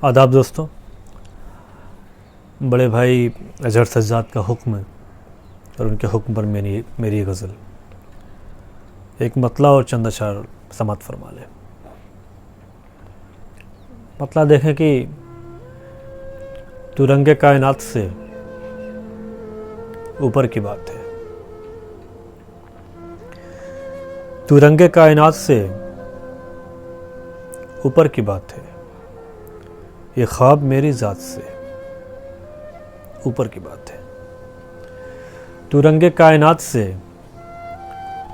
आदाब दोस्तों। बड़े भाई अजहर सज्जाद का हुक्म और उनके हुक्म पर मेरी गज़ल। एक मतला और चंद अशार समात फरमा लें। मतला देखें कि तू रंगे कायनात से ऊपर की बात है। तू रंगे कायनात से ऊपर की बात है। ये ख्वाब मेरी ज़ात से ऊपर की बात है। तू रंगे कायनात से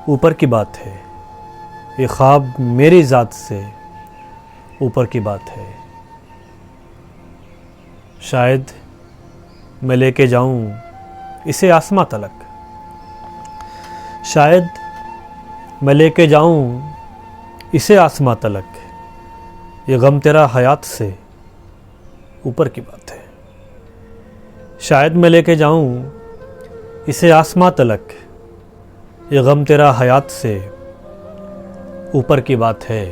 ऊपर की बात है। ये ख्वाब मेरी ज़ात से ऊपर की बात है। शायद मैं लेके जाऊं इसे आसमां तलक। शायद मैं लेके जाऊं इसे आसमां तलक। ये गम तेरा हयात से ऊपर की बात है। शायद मैं लेके जाऊं इसे आसमां तलक। ये गम तेरा हयात से ऊपर की बात है।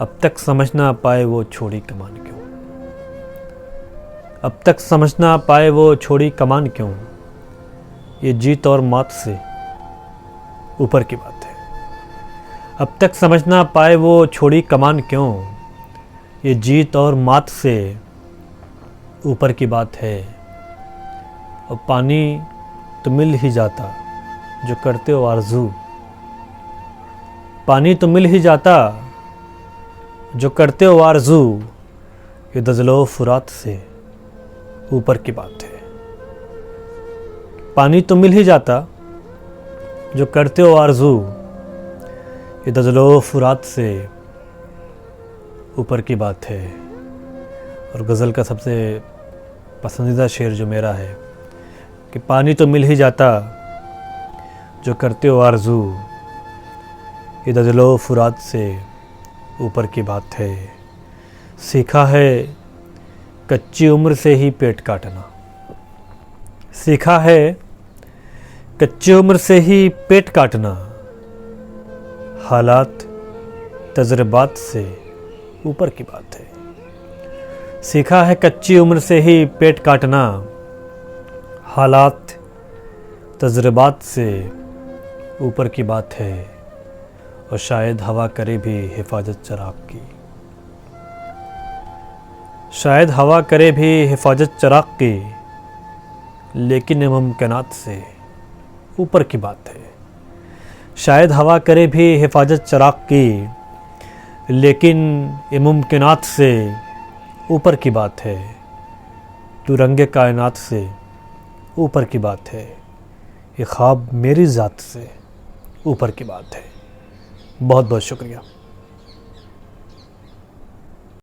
अब तक समझ ना पाए वो छोड़ी कमान क्यों। अब तक समझ ना पाए वो छोड़ी कमान क्यों। ये जीत और मात से ऊपर की बात है। अब तक समझ ना पाए वो छोड़ी कमान क्यों। ये जीत और मात से ऊपर की बात है। और पानी तो मिल ही जाता जो करते हो आरज़ू। पानी तो मिल ही जाता जो करते हो आरज़ू। ये दज़लो फुरात से ऊपर की बात है। पानी तो मिल ही जाता जो करते हो आरज़ू। ये दज़लो फुरात से ऊपर की बात है। और गज़ल का सबसे पसंदीदा शेर जो मेरा है कि पानी तो मिल ही जाता जो करते हो आरज़ू। ये दज़लो फुरात से ऊपर की बात है। सीखा है कच्ची उम्र से ही पेट काटना। सीखा है कच्ची उम्र से ही पेट काटना। हालात तजर्बात से ऊपर की बात है। सीखा है कच्ची उम्र से ही पेट काटना। हालात तजर्बात से ऊपर की बात है। और शायद हवा करे भी हिफाजत चराग की। शायद हवा करे भी हिफाजत चराग की। लेकिन मुमकिनात से ऊपर की बात है। शायद हवा करे भी हिफाजत चराग की। लेकिन ये मुमकिनात से ऊपर की बात है। तू रंगे कायनात से ऊपर की बात है। ये ख्वाब मेरी ज़ात से ऊपर की बात है। बहुत बहुत शुक्रिया।